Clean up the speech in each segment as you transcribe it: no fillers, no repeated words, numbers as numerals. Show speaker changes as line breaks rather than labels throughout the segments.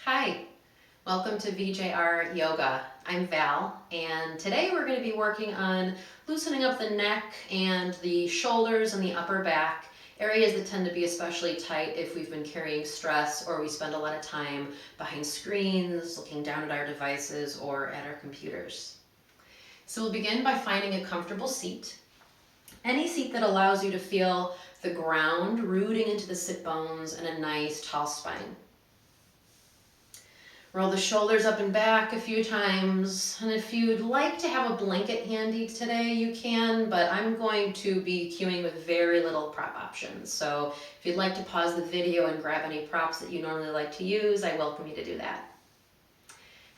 Hi, welcome to VJR Yoga. I'm Val, and today we're going to be working on loosening up the neck and the shoulders and the upper back, areas that tend to be especially tight if we've been carrying stress or we spend a lot of time behind screens, looking down at our devices or at our computers. So we'll begin by finding a comfortable seat. Any seat that allows you to feel the ground rooting into the sit bones and a nice tall spine. Roll the shoulders up and back a few times, and if you'd like to have a blanket handy today, you can, but I'm going to be cueing with very little prop options. So if you'd like to pause the video and grab any props that you normally like to use, I welcome you to do that.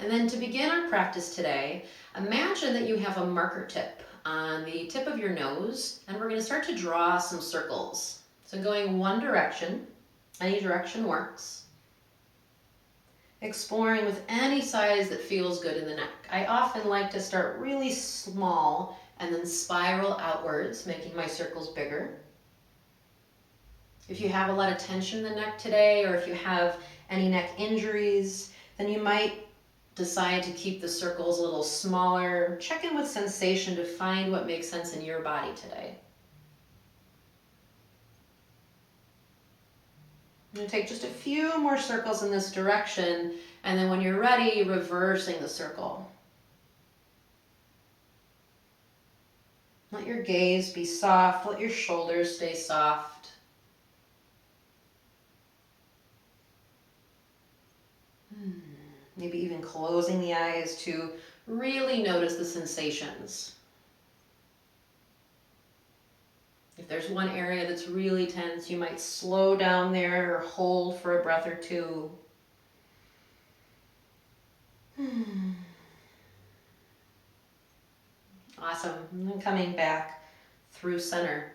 And then to begin our practice today, imagine that you have a marker tip on the tip of your nose, and we're going to start to draw some circles. So going one direction, any direction works. Exploring with any size that feels good in the neck. I often like to start really small and then spiral outwards, making my circles bigger. If you have a lot of tension in the neck today, or if you have any neck injuries, then you might decide to keep the circles a little smaller. Check in with sensation to find what makes sense in your body today. I'm going to take just a few more circles in this direction, and then when you're ready, reversing the circle. Let your gaze be soft, let your shoulders stay soft. Maybe even closing the eyes to really notice the sensations. If there's one area that's really tense, you might slow down there or hold for a breath or two. Awesome. And then coming back through center.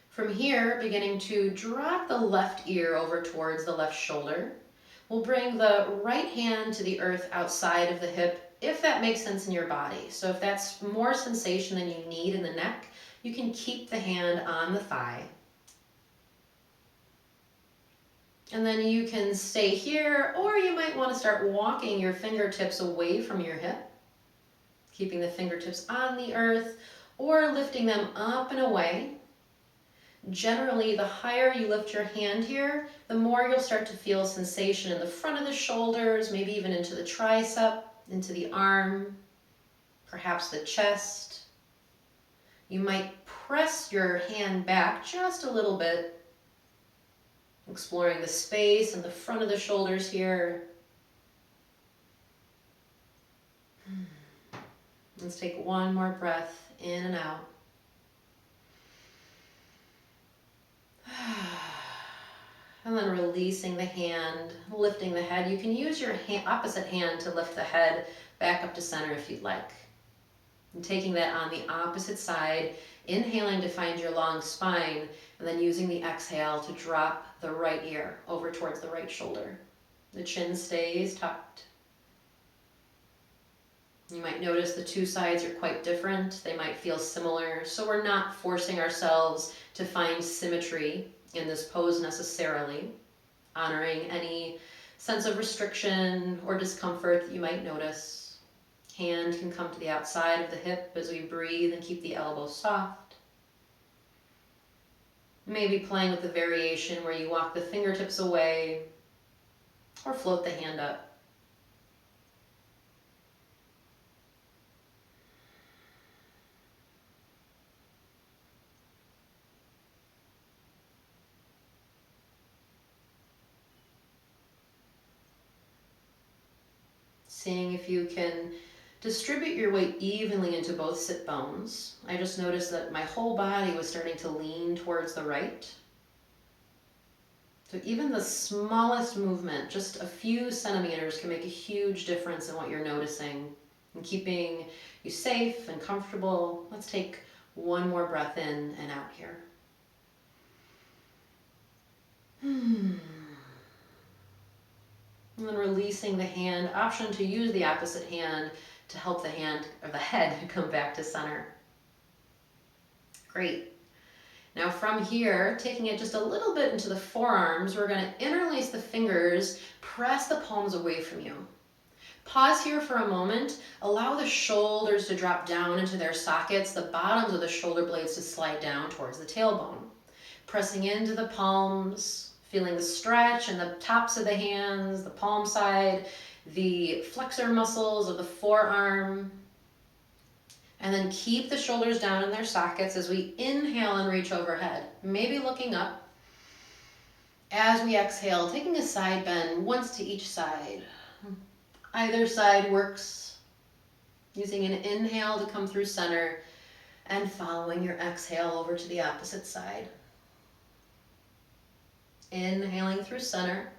From here, beginning to drop the left ear over towards the left shoulder. We'll bring the right hand to the earth outside of the hip, if that makes sense in your body. So if that's more sensation than you need in the neck, you can keep the hand on the thigh. And then you can stay here, or you might want to start walking your fingertips away from your hip, keeping the fingertips on the earth, or lifting them up and away. Generally, the higher you lift your hand here, the more you'll start to feel sensation in the front of the shoulders, maybe even into the tricep, into the arm, perhaps the chest. You might press your hand back just a little bit, exploring the space in the front of the shoulders here. Let's take one more breath in and out. And then releasing the hand, lifting the head. You can use your opposite hand to lift the head back up to center if you'd like. And taking that on the opposite side, inhaling to find your long spine, and then using the exhale to drop the right ear over towards the right shoulder. The chin stays tucked. You might notice the two sides are quite different. They might feel similar, so we're not forcing ourselves to find symmetry in this pose necessarily, honoring any sense of restriction or discomfort that you might notice. Hand can come to the outside of the hip as we breathe and keep the elbows soft. Maybe playing with the variation where you walk the fingertips away or float the hand up. Seeing if you can distribute your weight evenly into both sit bones. I just noticed that my whole body was starting to lean towards the right. So even the smallest movement, just a few centimeters, can make a huge difference in what you're noticing and keeping you safe and comfortable. Let's take one more breath in and out here. And then releasing the hand, option to use the opposite hand to help the hand or the head come back to center. Great. Now from here, taking it just a little bit into the forearms, we're going to interlace the fingers, press the palms away from you. Pause here for a moment. Allow the shoulders to drop down into their sockets, the bottoms of the shoulder blades to slide down towards the tailbone. Pressing into the palms, feeling the stretch in the tops of the hands, the palm side, the flexor muscles of the forearm. And then keep the shoulders down in their sockets as we inhale and reach overhead, maybe looking up. As we exhale, taking a side bend once to each side. Either side works. Using an inhale to come through center and following your exhale over to the opposite side. Inhaling through center.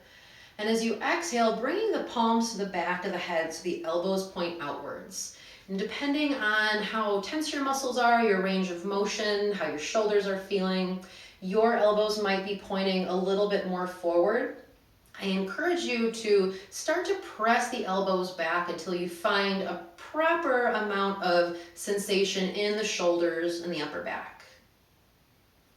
And as you exhale, bringing the palms to the back of the head so the elbows point outwards. And depending on how tense your muscles are, your range of motion, how your shoulders are feeling, your elbows might be pointing a little bit more forward. I encourage you to start to press the elbows back until you find a proper amount of sensation in the shoulders and the upper back.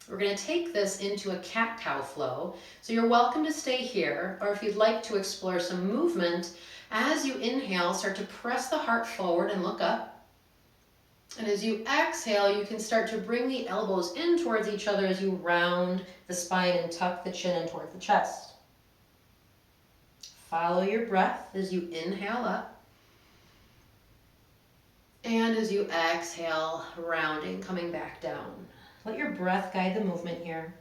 We're going to take this into a cat-cow flow, so you're welcome to stay here, or if you'd like to explore some movement, as you inhale, start to press the heart forward and look up. And as you exhale, you can start to bring the elbows in towards each other as you round the spine and tuck the chin in towards the chest. Follow your breath as you inhale up. And as you exhale, rounding, coming back down. Let your breath guide the movement here.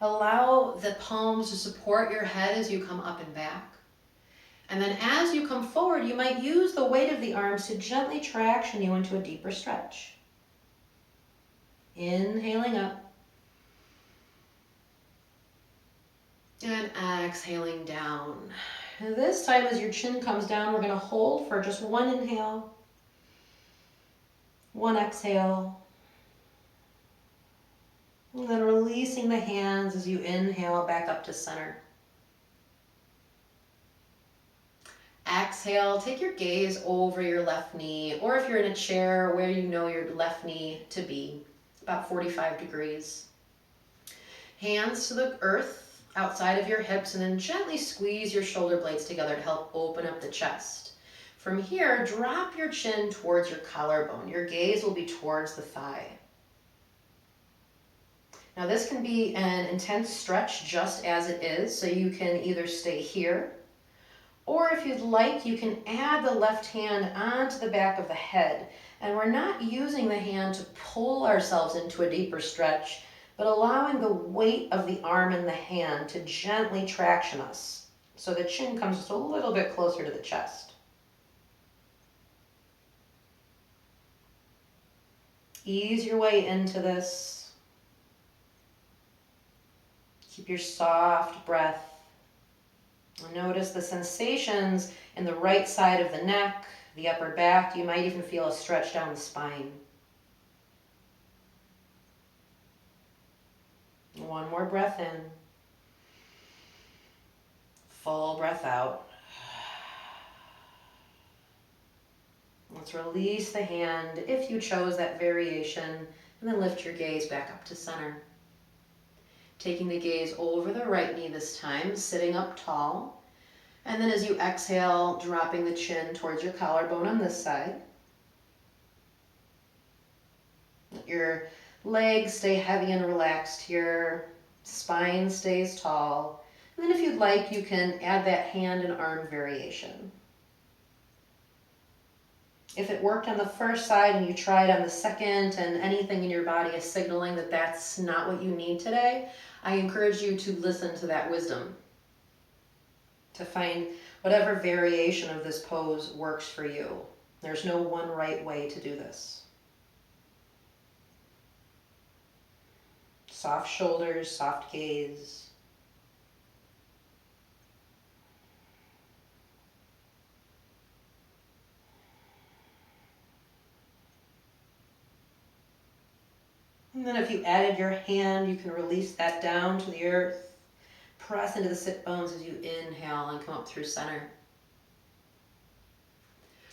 Allow the palms to support your head as you come up and back. And then as you come forward, you might use the weight of the arms to gently traction you into a deeper stretch. Inhaling up. And exhaling down. And this time as your chin comes down, we're going to hold for just one inhale, one exhale, and then releasing the hands as you inhale back up to center. Exhale, take your gaze over your left knee, or if you're in a chair, where you know your left knee to be, about 45 degrees. Hands to the earth, outside of your hips, and then gently squeeze your shoulder blades together to help open up the chest. From here, drop your chin towards your collarbone. Your gaze will be towards the thigh. Now this can be an intense stretch just as it is, so you can either stay here, or if you'd like, you can add the left hand onto the back of the head. And we're not using the hand to pull ourselves into a deeper stretch, but allowing the weight of the arm and the hand to gently traction us, so the chin comes just a little bit closer to the chest. Ease your way into this. Keep your soft breath. Notice the sensations in the right side of the neck, the upper back. You might even feel a stretch down the spine. One more breath in. Full breath out. Let's release the hand if you chose that variation, and then lift your gaze back up to center. Taking the gaze over the right knee this time, sitting up tall. And then as you exhale, dropping the chin towards your collarbone on this side. Let your legs stay heavy and relaxed here. Spine stays tall. And then if you'd like, you can add that hand and arm variation. If it worked on the first side and you tried on the second and anything in your body is signaling that that's not what you need today, I encourage you to listen to that wisdom, to find whatever variation of this pose works for you. There's no one right way to do this. Soft shoulders, soft gaze. And then if you added your hand, you can release that down to the earth. Press into the sit bones as you inhale and come up through center.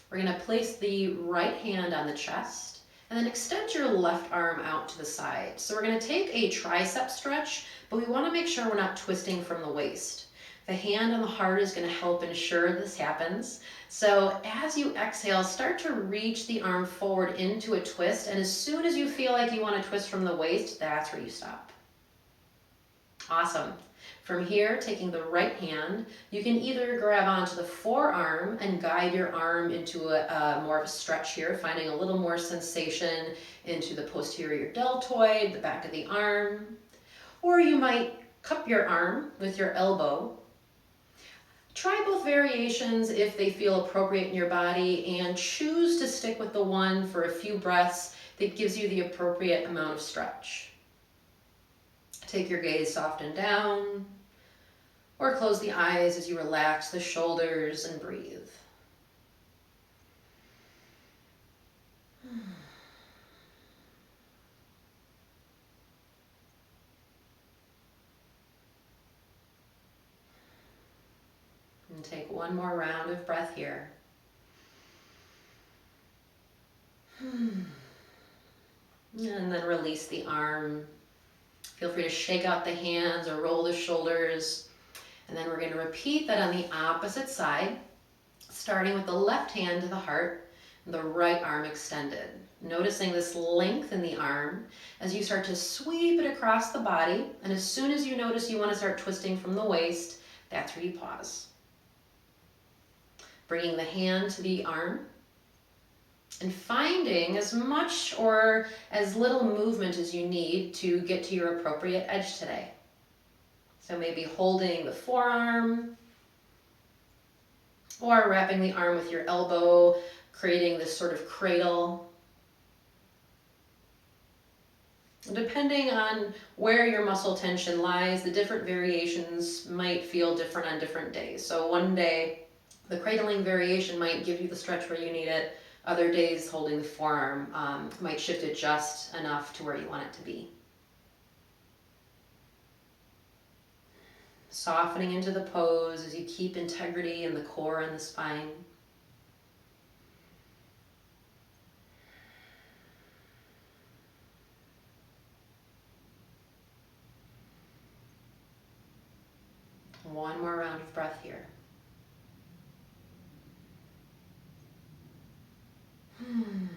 We're going to place the right hand on the chest And then extend your left arm out to the side. So we're going to take a tricep stretch, but we want to make sure we're not twisting from the waist. The hand on the heart is going to help ensure this happens. So as you exhale, start to reach the arm forward into a twist, and as soon as you feel like you want to twist from the waist, that's where you stop. Awesome. From here, taking the right hand, you can either grab onto the forearm and guide your arm into more of a stretch here, finding a little more sensation into the posterior deltoid, the back of the arm. Or you might cup your arm with your elbow. Try both variations if they feel appropriate in your body, and choose to stick with the one for a few breaths that gives you the appropriate amount of stretch. Take your gaze soft and down, or close the eyes as you relax the shoulders and breathe. And take one more round of breath here. And then release the arm. Feel free to shake out the hands or roll the shoulders. And then we're going to repeat that on the opposite side, starting with the left hand to the heart, and the right arm extended. Noticing this length in the arm as you start to sweep it across the body, and as soon as you notice you want to start twisting from the waist, that's where you pause. Bringing the hand to the arm, and finding as much or as little movement as you need to get to your appropriate edge today. So maybe holding the forearm, or wrapping the arm with your elbow, creating this sort of cradle. Depending on where your muscle tension lies, the different variations might feel different on different days. So one day, the cradling variation might give you the stretch where you need it. Other days, holding the forearm might shift it just enough to where you want it to be. Softening into the pose as you keep integrity in the core and the spine. One more round of breath here. And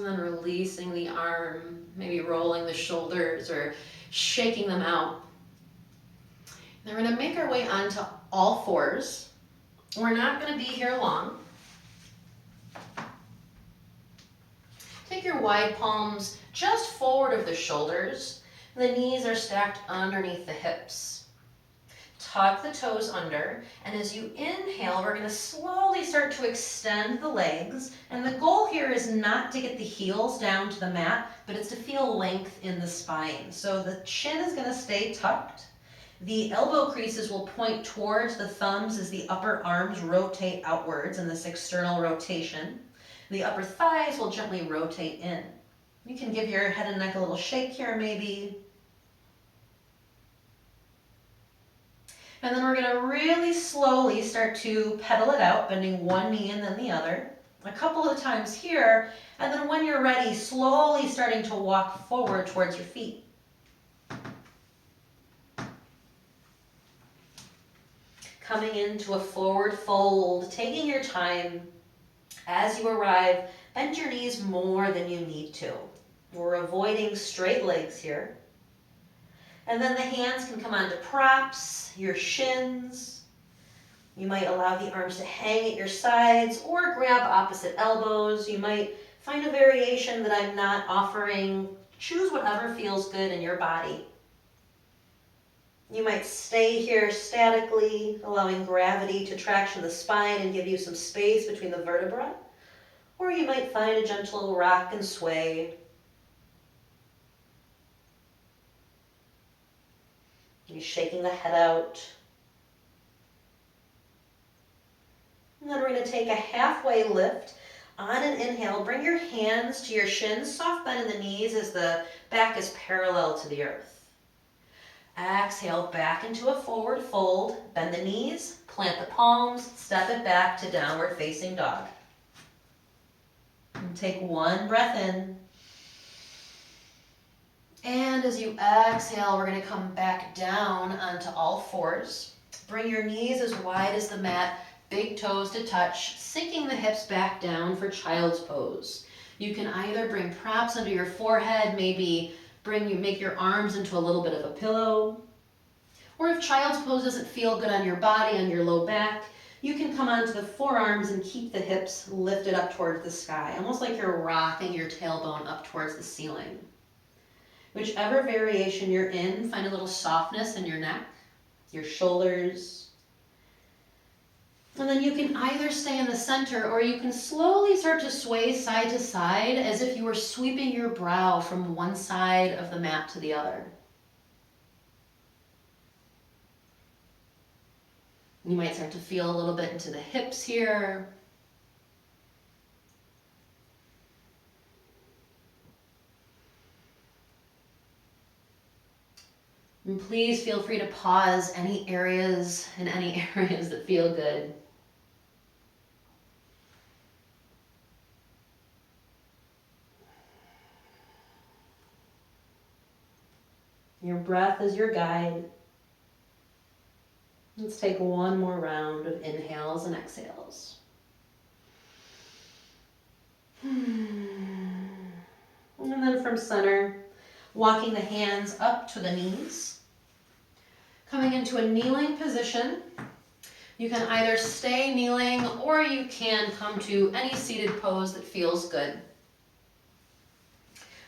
then releasing the arm, maybe rolling the shoulders or shaking them out. Then we're going to make our way onto all fours. We're not going to be here long. Take your wide palms just forward of the shoulders. The knees are stacked underneath the hips. Tuck the toes under, and as you inhale, we're going to slowly start to extend the legs. And the goal here is not to get the heels down to the mat, but it's to feel length in the spine. So the chin is going to stay tucked. The elbow creases will point towards the thumbs as the upper arms rotate outwards in this external rotation. The upper thighs will gently rotate in. You can give your head and neck a little shake here maybe. And then we're going to really slowly start to pedal it out, bending one knee and then the other. A couple of times here, and then when you're ready, slowly starting to walk forward towards your feet. Coming into a forward fold, taking your time. As you arrive, bend your knees more than you need to. We're avoiding straight legs here. And then the hands can come onto props, your shins. You might allow the arms to hang at your sides or grab opposite elbows. You might find a variation that I'm not offering. Choose whatever feels good in your body. You might stay here statically, allowing gravity to traction the spine and give you some space between the vertebrae. Or you might find a gentle rock and sway. You're shaking the head out. And then we're going to take a halfway lift. On an inhale, bring your hands to your shins, soft bend in the knees as the back is parallel to the earth. Exhale back into a forward fold. Bend the knees, plant the palms, step it back to downward facing dog. And take one breath in. And as you exhale, we're going to come back down onto all fours. Bring your knees as wide as the mat, big toes to touch, sinking the hips back down for child's pose. You can either bring props under your forehead, maybe make your arms into a little bit of a pillow. Or if child's pose doesn't feel good on your body, on your low back, you can come onto the forearms and keep the hips lifted up towards the sky, almost like you're rocking your tailbone up towards the ceiling. Whichever variation you're in, find a little softness in your neck, your shoulders. And then you can either stay in the center or you can slowly start to sway side to side as if you were sweeping your brow from one side of the mat to the other. You might start to feel a little bit into the hips here. And please feel free to pause any areas that feel good. Your breath is your guide. Let's take one more round of inhales and exhales. And then from center, walking the hands up to the knees. Coming into a kneeling position. You can either stay kneeling or you can come to any seated pose that feels good.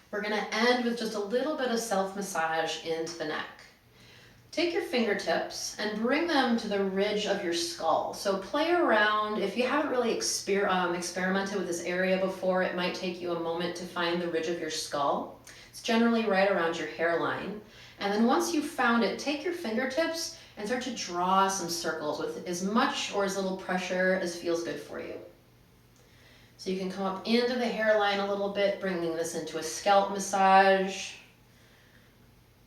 We're going to end with just a little bit of self-massage into the neck. Take your fingertips and bring them to the ridge of your skull. So play around. If you haven't really experimented with this area before, it might take you a moment to find the ridge of your skull. It's generally right around your hairline. And then once you've found it, take your fingertips and start to draw some circles with as much or as little pressure as feels good for you. So you can come up into the hairline a little bit, bringing this into a scalp massage.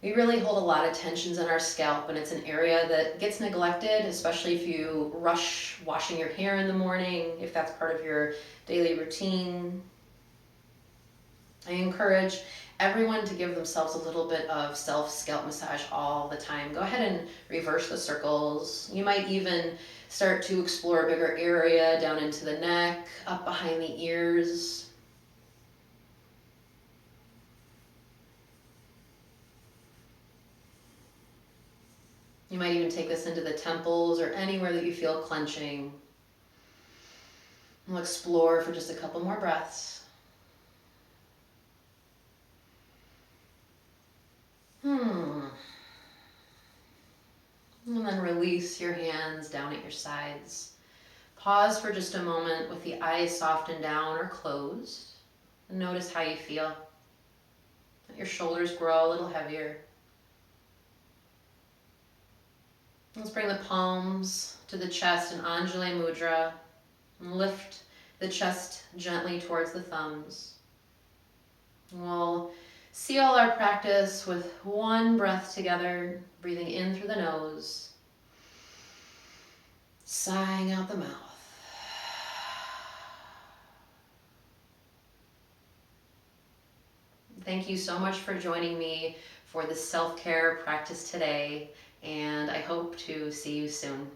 We really hold a lot of tensions in our scalp, and it's an area that gets neglected, especially if you rush washing your hair in the morning, if that's part of your daily routine. I encourage everyone to give themselves a little bit of self-scalp massage all the time. Go ahead and reverse the circles. You might even start to explore a bigger area down into the neck, up behind the ears. You might even take this into the temples or anywhere that you feel clenching. We'll explore for just a couple more breaths. And then release your hands down at your sides. Pause for just a moment with the eyes softened down or closed. And notice how you feel. Let your shoulders grow a little heavier. Let's bring the palms to the chest in Anjali Mudra. And lift the chest gently towards the thumbs. We'll seal our practice with one breath together, breathing in through the nose, sighing out the mouth. Thank you so much for joining me for this self-care practice today, and I hope to see you soon.